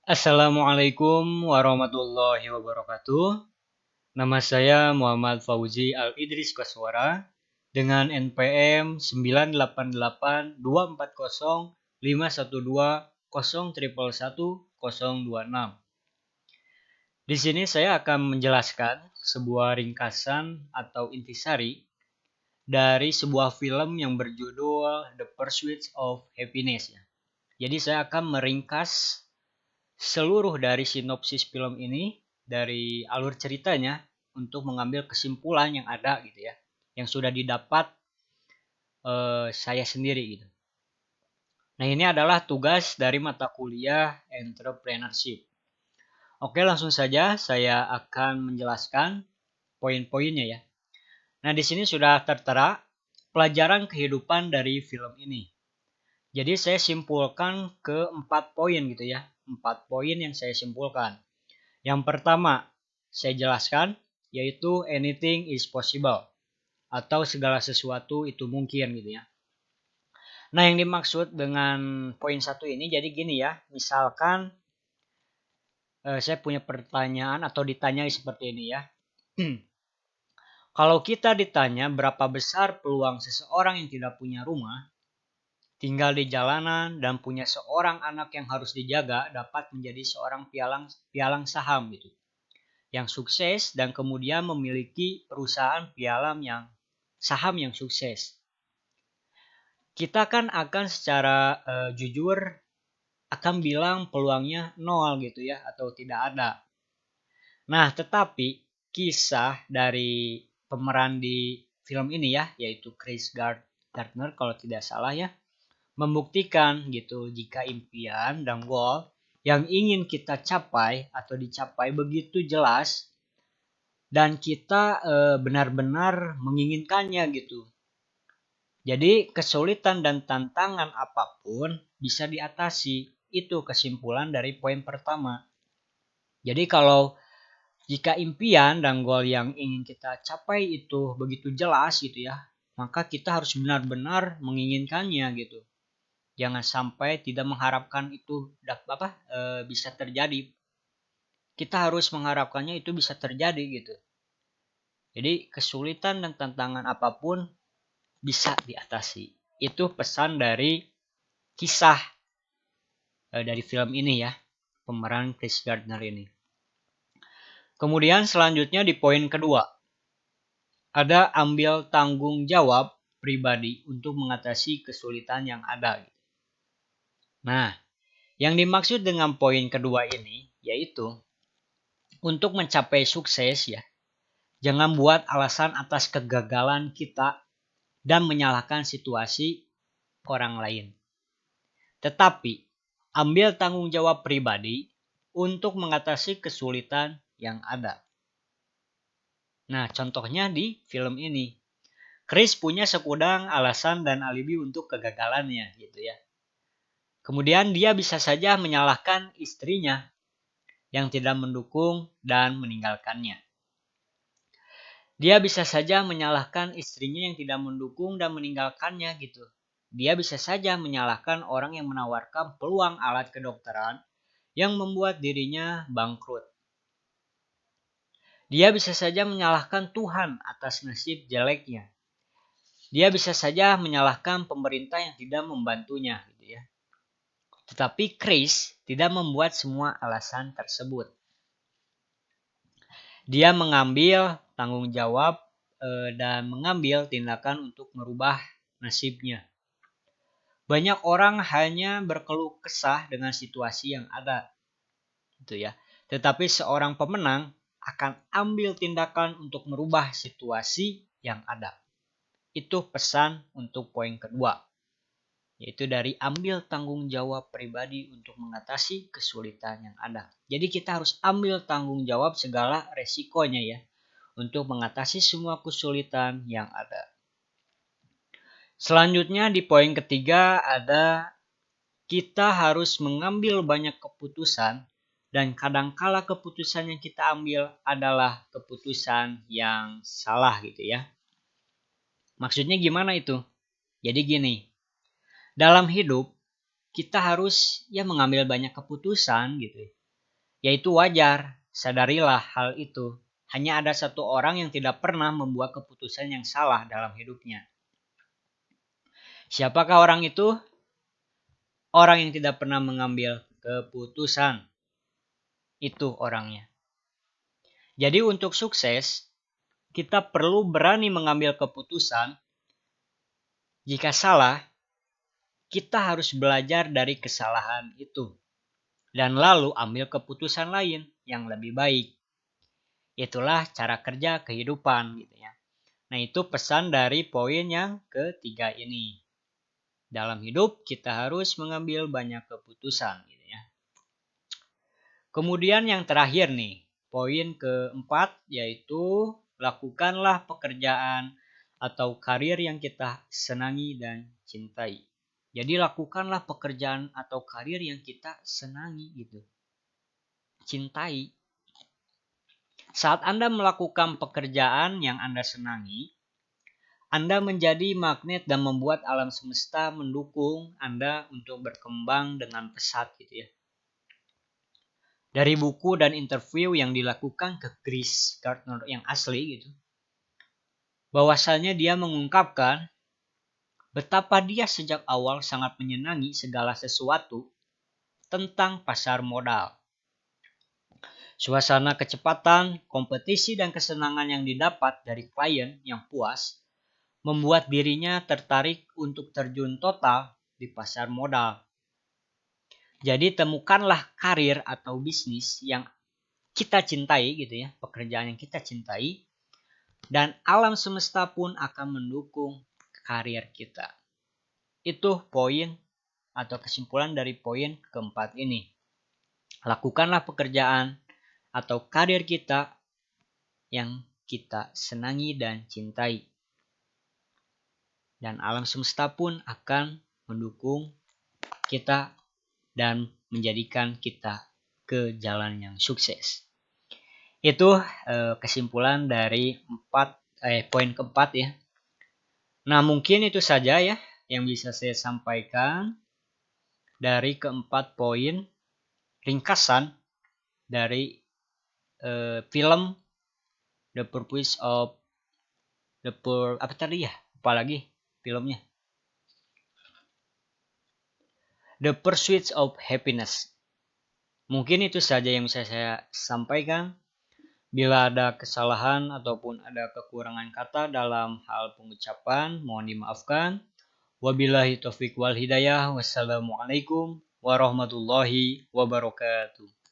Assalamualaikum warahmatullahi wabarakatuh. Nama saya Muhammad Fauzi Al-Idris Koswara dengan NPM 98804051201111026. Di sini saya akan menjelaskan sebuah ringkasan atau intisari dari sebuah film yang berjudul The Pursuit of Happiness. Jadi saya akan meringkas seluruh dari sinopsis film ini dari alur ceritanya untuk mengambil kesimpulan yang ada gitu ya, yang sudah didapat saya sendiri gitu. Nah, ini adalah tugas dari mata kuliah entrepreneurship. Oke, langsung saja saya akan menjelaskan poin-poinnya ya. Nah, di sini sudah tertera pelajaran kehidupan dari film ini. Jadi saya simpulkan ke 4 poin gitu ya. 4 poin yang saya simpulkan. Yang pertama, saya jelaskan, yaitu anything is possible, atau segala sesuatu itu mungkin gitu ya. Nah, yang dimaksud dengan poin 1 ini, jadi gini ya, misalkan saya punya pertanyaan atau ditanyai seperti ini ya. Kalau kita ditanya berapa besar peluang seseorang yang tidak punya rumah, tinggal di jalanan, dan punya seorang anak yang harus dijaga dapat menjadi seorang pialang saham gitu, yang sukses dan kemudian memiliki perusahaan saham yang sukses. Kita kan akan secara jujur akan bilang peluangnya nol gitu ya, atau tidak ada. Nah, tetapi kisah dari pemeran di film ini ya, yaitu Chris Gardner kalau tidak salah ya, membuktikan gitu jika impian dan goal yang ingin kita capai atau dicapai begitu jelas dan kita benar-benar menginginkannya gitu. Jadi kesulitan dan tantangan apapun bisa diatasi. Itu kesimpulan dari poin pertama. Jadi kalau jika impian dan goal yang ingin kita capai itu begitu jelas gitu ya, maka kita harus benar-benar menginginkannya gitu. Jangan sampai tidak mengharapkan itu bisa terjadi. Kita harus mengharapkannya itu bisa terjadi gitu. Jadi kesulitan dan tantangan apapun bisa diatasi. Itu pesan dari kisah dari film ini ya, pemeran Chris Gardner ini. Kemudian selanjutnya di poin kedua, ada ambil tanggung jawab pribadi untuk mengatasi kesulitan yang ada. Nah, yang dimaksud dengan poin kedua ini yaitu untuk mencapai sukses ya, jangan buat alasan atas kegagalan kita dan menyalahkan situasi orang lain. Tetapi, ambil tanggung jawab pribadi untuk mengatasi kesulitan yang ada. Nah, contohnya di film ini. Chris punya segudang alasan dan alibi untuk kegagalannya gitu ya. Kemudian dia bisa saja menyalahkan istrinya yang tidak mendukung dan meninggalkannya. Dia bisa saja menyalahkan istrinya yang tidak mendukung dan meninggalkannya gitu. Dia bisa saja menyalahkan orang yang menawarkan peluang alat kedokteran yang membuat dirinya bangkrut. Dia bisa saja menyalahkan Tuhan atas nasib jeleknya. Dia bisa saja menyalahkan pemerintah yang tidak membantunya gitu ya. Tetapi Chris tidak membuat semua alasan tersebut. Dia mengambil tanggung jawab dan mengambil tindakan untuk merubah nasibnya. Banyak orang hanya berkeluh kesah dengan situasi yang ada, gitu ya. Tetapi seorang pemenang akan ambil tindakan untuk merubah situasi yang ada. Itu pesan untuk poin kedua, yaitu dari ambil tanggung jawab pribadi untuk mengatasi kesulitan yang ada. Jadi kita harus ambil tanggung jawab segala resikonya ya, untuk mengatasi semua kesulitan yang ada. Selanjutnya di poin ketiga ada kita harus mengambil banyak keputusan dan kadangkala keputusan yang kita ambil adalah keputusan yang salah gitu ya. Maksudnya gimana itu? Jadi gini, dalam hidup kita harus mengambil banyak keputusan gitu. Yaitu wajar, sadarilah hal itu. Hanya ada satu orang yang tidak pernah membuat keputusan yang salah dalam hidupnya. Siapakah orang itu? Orang yang tidak pernah mengambil keputusan. Itu orangnya. Jadi untuk sukses, kita perlu berani mengambil keputusan. Jika salah, kita harus belajar dari kesalahan itu. Dan lalu ambil keputusan lain yang lebih baik. Itulah cara kerja kehidupan gitu ya. Nah, itu pesan dari poin yang ketiga ini. Dalam hidup kita harus mengambil banyak keputusan gitu ya. Kemudian yang terakhir nih, poin keempat yaitu lakukanlah pekerjaan atau karir yang kita senangi dan cintai. Jadi lakukanlah pekerjaan atau karir yang kita senangi gitu. Cintai. Saat Anda melakukan pekerjaan yang Anda senangi, Anda menjadi magnet dan membuat alam semesta mendukung Anda untuk berkembang dengan pesat gitu ya. Dari buku dan interview yang dilakukan ke Chris Gardner yang asli gitu, bahwasannya dia mengungkapkan betapa dia sejak awal sangat menyenangi segala sesuatu tentang pasar modal. Suasana kecepatan, kompetisi, dan kesenangan yang didapat dari klien yang puas membuat dirinya tertarik untuk terjun total di pasar modal. Jadi temukanlah karir atau bisnis yang kita cintai gitu ya, pekerjaan yang kita cintai, dan alam semesta pun akan mendukung karir kita. Itu poin atau kesimpulan dari poin keempat ini. Lakukanlah pekerjaan atau karir kita yang kita senangi dan cintai. Dan alam semesta pun akan mendukung kita dan menjadikan kita ke jalan yang sukses. Itu kesimpulan dari poin keempat ya. Nah, mungkin itu saja ya yang bisa saya sampaikan dari keempat poin ringkasan dari film The Pursuit of apalagi filmnya The Pursuit of Happiness. Mungkin itu saja yang bisa saya sampaikan. Bila ada kesalahan ataupun ada kekurangan kata dalam hal pengucapan, mohon dimaafkan. Wabillahi taufiq wal hidayah. Wassalamualaikum warahmatullahi wabarakatuh.